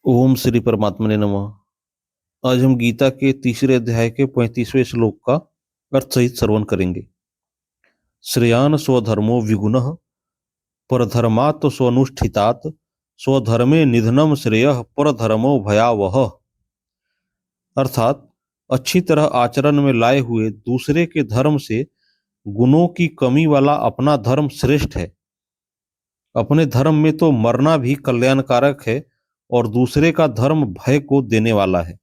ओम श्री परमात्मने नमः। आज हम गीता के तीसरे अध्याय के 35वें श्लोक का अर्थ सहित श्रवण करेंगे। श्रेयान स्वधर्मो विगुणः परधर्मात् स्वनुष्ठितात् स्वधर्मे निधनम श्रेयः परधर्मो भयावह। अर्थात अच्छी तरह आचरण में लाए हुए दूसरे के धर्म से गुणों की कमी वाला अपना धर्म श्रेष्ठ है। अपने धर्म में तो मरना भी कल्याणकारक है और दूसरे का धर्म भय को देने वाला है।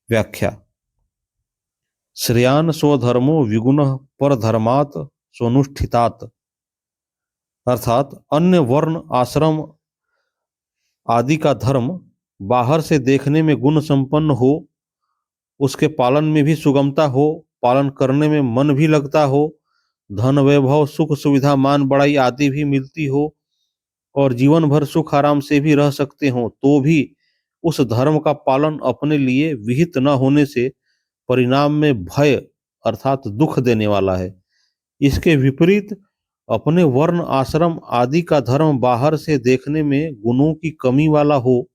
व्याख्या। श्रेयान स्वधर्मो विगुणः परधर्मात् स्वनुष्ठितात् अर्थात अन्य वर्ण आश्रम आदि का धर्म बाहर से देखने में गुण संपन्न हो, उसके पालन में भी सुगमता हो, पालन करने में मन भी लगता हो, धन वैभव सुख सुविधा मान बड़ाई आदि भी मिलती हो और जीवन भर सुख आराम से भी रह सकते हो, तो भी उस धर्म का पालन अपने लिए विहित न होने से परिणाम में भय अर्थात दुख देने वाला है। इसके विपरीत अपने वर्ण आश्रम आदि का धर्म बाहर से देखने में गुणों की कमी वाला हो,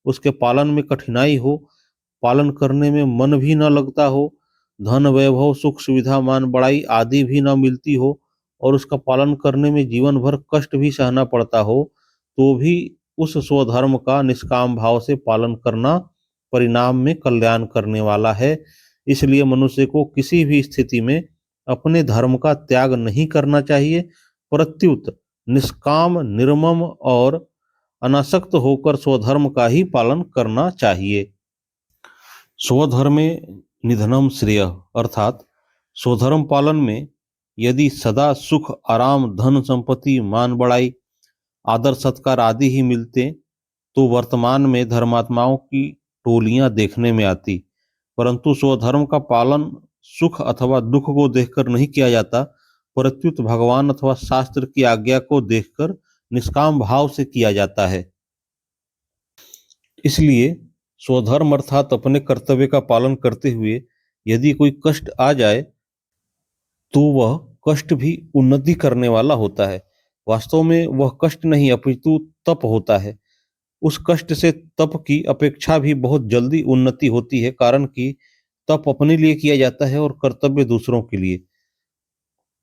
उसके पालन में कठिनाई हो, पालन करने में मन भी न लगता हो, धन वैभव सुख सुविधा मान बड़ाई आदि भी न मिलती हो और उसका पालन करने में जीवन भर कष्ट भी सहना पड़ता हो, तो भी उस स्वधर्म का निष्काम भाव से पालन करना परिणाम में कल्याण करने वाला है। इसलिए मनुष्य को किसी भी स्थिति में अपने धर्म का त्याग नहीं करना चाहिए, प्रत्युत निष्काम निर्मम और अनासक्त होकर स्वधर्म का ही पालन करना चाहिए। स्वधर्मे निधनम श्रेय अर्थात स्वधर्म पालन में यदि सदा सुख आराम धन संपत्ति मान बड़ाई आदर सत्कार आदि ही मिलते तो वर्तमान में धर्मात्माओं की टोलियां देखने में आती, परंतु स्वधर्म का पालन सुख अथवा दुख को देखकर नहीं किया जाता, प्रत्युत भगवान अथवा शास्त्र की आज्ञा को देखकर निष्काम भाव से किया जाता है। इसलिए स्वधर्म अर्थात अपने कर्तव्य का पालन करते हुए यदि कोई कष्ट आ जाए तो वह कष्ट भी उन्नति करने वाला होता है। वास्तव में वह कष्ट नहीं अपितु तप होता है। उस कष्ट से तप की अपेक्षा भी बहुत जल्दी उन्नति होती है, कारण कि तप अपने लिए किया जाता है और कर्तव्य दूसरों के लिए।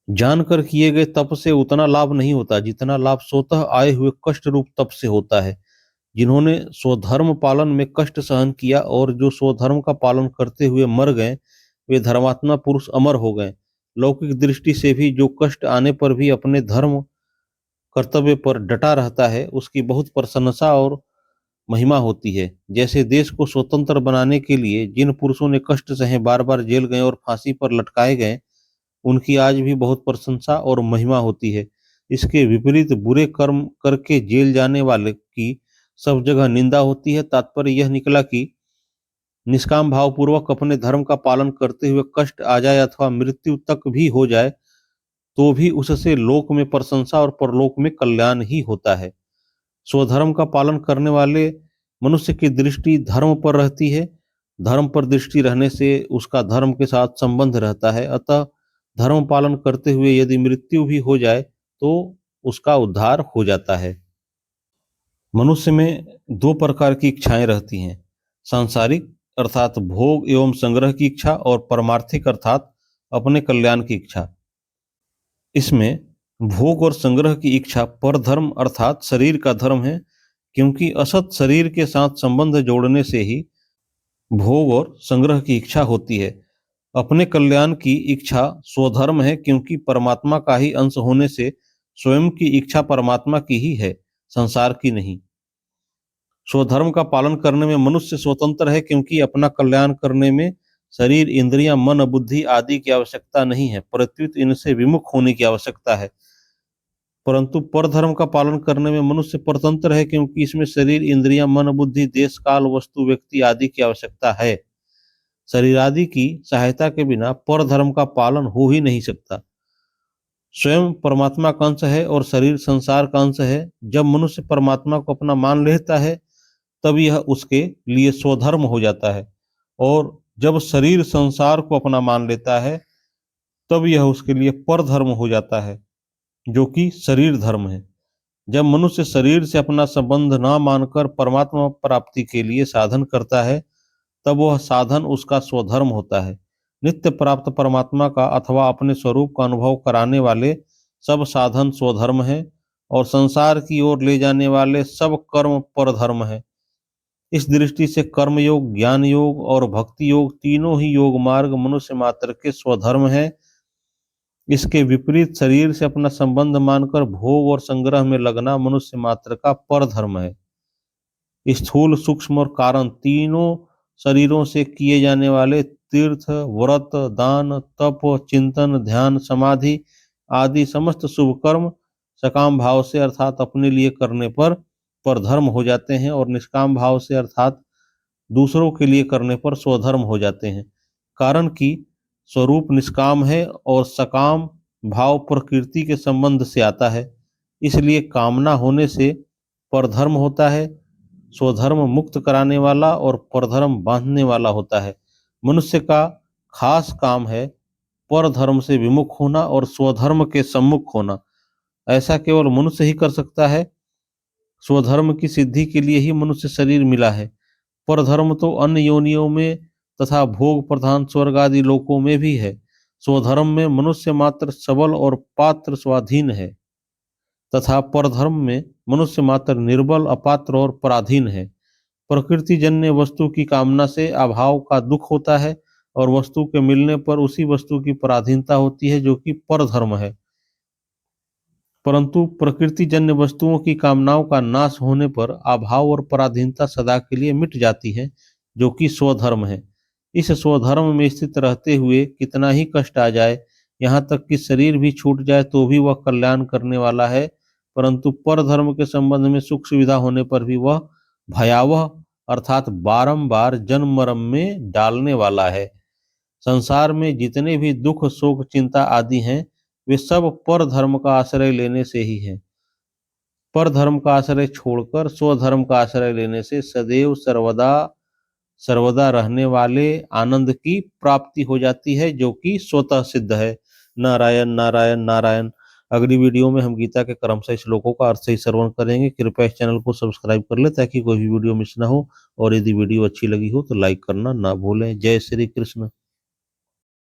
जानकर किए गए तप से उतना लाभ नहीं होता जितना लाभ स्वतः आए हुए कष्ट रूप तप से होता है। जिन्होंने स्वधर्म पालन में कष्ट सहन किया और जो स्वधर्म का पालन करते हुए मर गए, वे धर्मात्मा पुरुष अमर हो गए। लौकिक दृष्टि से भी जो कष्ट आने पर भी अपने धर्म कर्तव्य पर डटा रहता है, उसकी बहुत प्रशंसा और महिमा होती है। जैसे देश को स्वतंत्र बनाने के लिए जिन पुरुषों ने कष्ट सहे बार बार जेल गए और फांसी पर लटकाए गए, उनकी आज भी बहुत प्रशंसा और महिमा होती है। इसके विपरीत बुरे कर्म करके जेल जाने वाले की सब जगह निंदा होती है। तात्पर्य यह निकला कि निष्काम भाव पूर्वक अपने धर्म का पालन करते हुए कष्ट आ जाए अथवा मृत्यु तक भी हो जाए तो भी उससे लोक में प्रशंसा और परलोक में कल्याण ही होता है। स्वधर्म का पालन करने वाले मनुष्य की दृष्टि धर्म पर रहती है। धर्म पर दृष्टि रहने से उसका धर्म के साथ संबंध रहता है। अतः धर्म पालन करते हुए यदि मृत्यु भी हो जाए तो उसका उद्धार हो जाता है। मनुष्य में दो प्रकार की इच्छाएं रहती हैं, सांसारिक अर्थात भोग एवं संग्रह की इच्छा और परमार्थिक अर्थात अपने कल्याण की इच्छा। इसमें भोग और संग्रह की इच्छा परधर्म अर्थात शरीर का धर्म है, क्योंकि असत शरीर के साथ संबंध जोड़ने से ही भोग और संग्रह की इच्छा होती है। अपने कल्याण की इच्छा स्वधर्म है, क्योंकि परमात्मा का ही अंश होने से स्वयं की इच्छा परमात्मा की ही है, संसार की नहीं। स्वधर्म का पालन करने में मनुष्य स्वतंत्र है, क्योंकि अपना कल्याण करने में शरीर इंद्रियां मन बुद्धि आदि की आवश्यकता नहीं है, प्रत्युत इनसे विमुख होने की आवश्यकता है। परंतु परधर्म का पालन करने में मनुष्य परतंत्र है, क्योंकि इसमें शरीर इंद्रियां मन बुद्धि देश काल वस्तु व्यक्ति आदि की आवश्यकता है। शरीर आदि की सहायता के बिना परधर्म का पालन हो ही नहीं सकता। स्वयं परमात्मा का अंश है और शरीर संसार का अंश है। जब मनुष्य परमात्मा को अपना मान लेता है तब यह उसके लिए स्वधर्म हो जाता है, और जब शरीर संसार को अपना मान लेता है तब यह उसके लिए परधर्म हो जाता है, जो कि शरीर धर्म है। जब मनुष्य शरीर से अपना संबंध ना मानकर परमात्मा प्राप्ति के लिए साधन करता है, तब वह साधन उसका स्वधर्म होता है। नित्य प्राप्त परमात्मा का अथवा अपने स्वरूप का अनुभव कराने वाले सब साधन स्वधर्म है और संसार की ओर ले जाने वाले सब कर्म परधर्म है। इस दृष्टि से कर्म योग, ज्ञान योग और भक्ति योग तीनों ही योग मार्ग मनुष्य मात्र के स्वधर्म है। इसके विपरीत शरीर से अपना संबंध मानकर भोग और संग्रह में लगना मनुष्य मात्र का परधर्म है। स्थूल, सूक्ष्म और कारण तीनों शरीरों से किए जाने वाले तीर्थ, व्रत, दान, तप, चिंतन, ध्यान, समाधि आदि समस्त शुभ कर्म सकाम भाव से अर्थात अपने लिए करने पर परधर्म हो जाते हैं और निष्काम भाव से अर्थात दूसरों के लिए करने पर स्वधर्म हो जाते हैं। कारण कि स्वरूप निष्काम है और सकाम भाव प्रकृति के संबंध से आता है, इसलिए कामना होने से परधर्म होता है। स्वधर्म मुक्त कराने वाला और परधर्म बांधने वाला होता है। मनुष्य का खास काम है परधर्म से विमुख होना और स्वधर्म के सम्मुख होना। ऐसा केवल मनुष्य ही कर सकता है। स्वधर्म की सिद्धि के लिए ही मनुष्य शरीर मिला है। परधर्म तो अन्य योनियों में तथा भोग प्रधान स्वर्ग आदि लोकों में भी है। स्वधर्म में मनुष्य मात्र सबल और पात्र स्वाधीन है तथा परधर्म में मनुष्य मात्र निर्बल, अपात्र और पराधीन है। प्रकृति जन्य वस्तु की कामना से अभाव का दुख होता है और वस्तु के मिलने पर उसी वस्तु की पराधीनता होती है, जो कि परधर्म है। परंतु प्रकृति जन्य वस्तुओं की कामनाओं का नाश होने पर अभाव और पराधीनता सदा के लिए मिट जाती है, जो कि स्वधर्म है। इस स्वधर्म में स्थित रहते हुए कितना ही कष्ट आ जाए, यहाँ तक कि शरीर भी छूट जाए, तो भी वह कल्याण करने वाला है। परंतु परधर्म के संबंध में सुख सुविधा होने पर भी वह भयावह अर्थात बारंबार जन्म मरण में डालने वाला है। संसार में जितने भी दुख, शोक, चिंता आदि हैं, वे सब पर धर्म का आश्रय लेने से ही है। पर धर्म का आश्रय छोड़कर स्वधर्म का आश्रय लेने से सदैव सर्वदा सर्वदा रहने वाले आनंद की प्राप्ति हो जाती है, जो कि स्वतः सिद्ध है। नारायण नारायण नारायण। अगली वीडियो में हम गीता के क्रमशः श्लोकों का अर्थ सही श्रवण करेंगे। कृपया इस चैनल को सब्सक्राइब कर ले ताकि कोई भी वीडियो मिस ना हो, और यदि वीडियो अच्छी लगी हो तो लाइक करना ना भूलें। जय श्री कृष्ण।